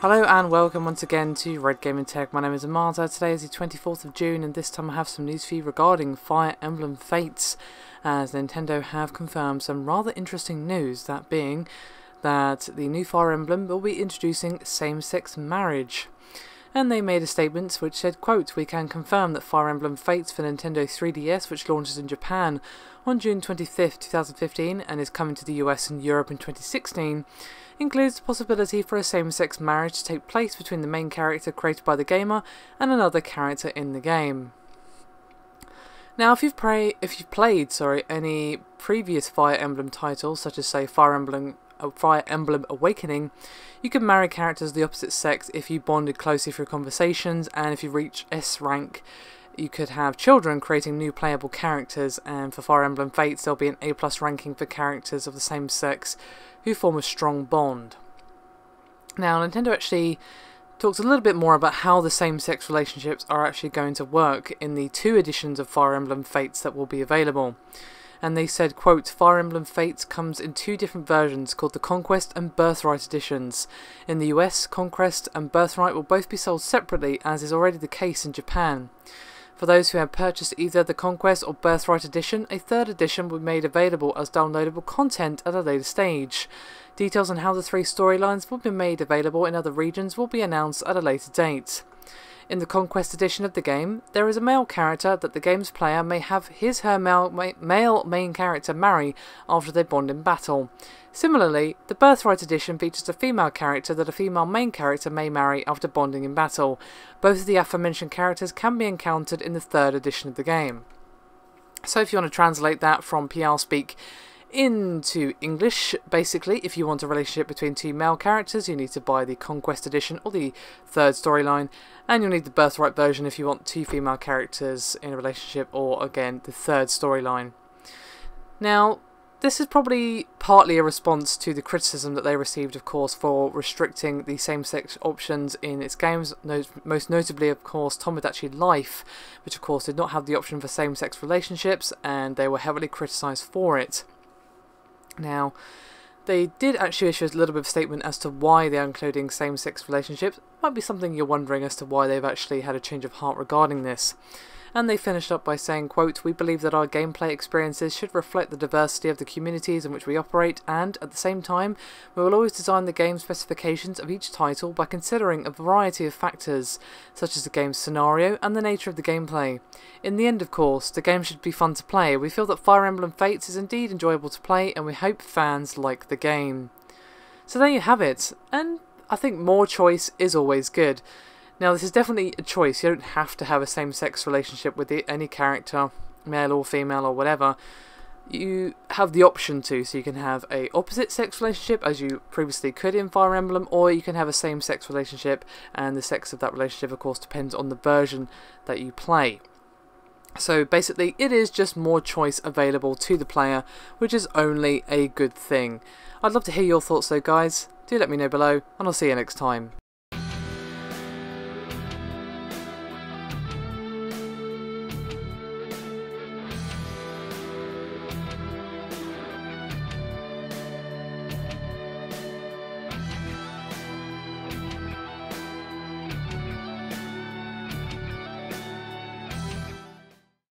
Hello and welcome once again to Red Gaming Tech. My name is Amata. Today is the 24th of June and this time I have some news for you regarding Fire Emblem Fates, as Nintendo have confirmed some rather interesting news, that being that the new Fire Emblem will be introducing same-sex marriage. And they made a statement which said, quote, "We can confirm that Fire Emblem Fates for Nintendo 3DS, which launches in Japan on June 25th, 2015 and is coming to the US and Europe in 2016, includes the possibility for a same-sex marriage to take place between the main character created by the gamer and another character in the game." Now, if you've played any previous Fire Emblem titles, such as say Fire Emblem Awakening, you can marry characters of the opposite sex if you bonded closely through conversations, and if you reach S rank, you could have children creating new playable characters. And for Fire Emblem Fates, there'll be an A+ ranking for characters of the same sex who form a strong bond. Now, Nintendo actually talks a little bit more about how the same-sex relationships are actually going to work in the 2 editions of Fire Emblem Fates that will be available. And they said, quote, "Fire Emblem Fates comes in 2 different versions called the Conquest and Birthright editions. In the US, Conquest and Birthright will both be sold separately, as is already the case in Japan. For those who have purchased either the Conquest or Birthright edition, a 3rd edition will be made available as downloadable content at a later stage. Details on how the 3 storylines will be made available in other regions will be announced at a later date. In the Conquest edition of the game, there is a male character that the game's player may have his/her male main character marry after they bond in battle. Similarly, the Birthright edition features a female character that a female main character may marry after bonding in battle. Both of the aforementioned characters can be encountered in the 3rd edition of the game." So if you want to translate that from PR speak into English, basically, if you want a relationship between 2 male characters, you need to buy the Conquest edition or the 3rd storyline, and you'll need the Birthright version if you want 2 female characters in a relationship, or again, the 3rd storyline. Now, this is probably partly a response to the criticism that they received, of course, for restricting the same-sex options in its games, most notably, of course, Tomodachi Life, which of course did not have the option for same-sex relationships, and they were heavily criticised for it. Now, they did actually issue a little bit of statement as to why they're including same-sex relationships. Might be something you're wondering as to why they've actually had a change of heart regarding this. And they finished up by saying, quote, "We believe that our gameplay experiences should reflect the diversity of the communities in which we operate, and, at the same time, we will always design the game specifications of each title by considering a variety of factors, such as the game's scenario and the nature of the gameplay. In the end, of course, the game should be fun to play. We feel that Fire Emblem Fates is indeed enjoyable to play, and we hope fans like the game." So there you have it, and I think more choice is always good. Now, this is definitely a choice. You don't have to have a same-sex relationship with any character, male or female or whatever. You have the option to, so you can have a opposite-sex relationship, as you previously could in Fire Emblem, or you can have a same-sex relationship, and the sex of that relationship, of course, depends on the version that you play. So basically, it is just more choice available to the player, which is only a good thing. I'd love to hear your thoughts though, guys. Do let me know below, and I'll see you next time.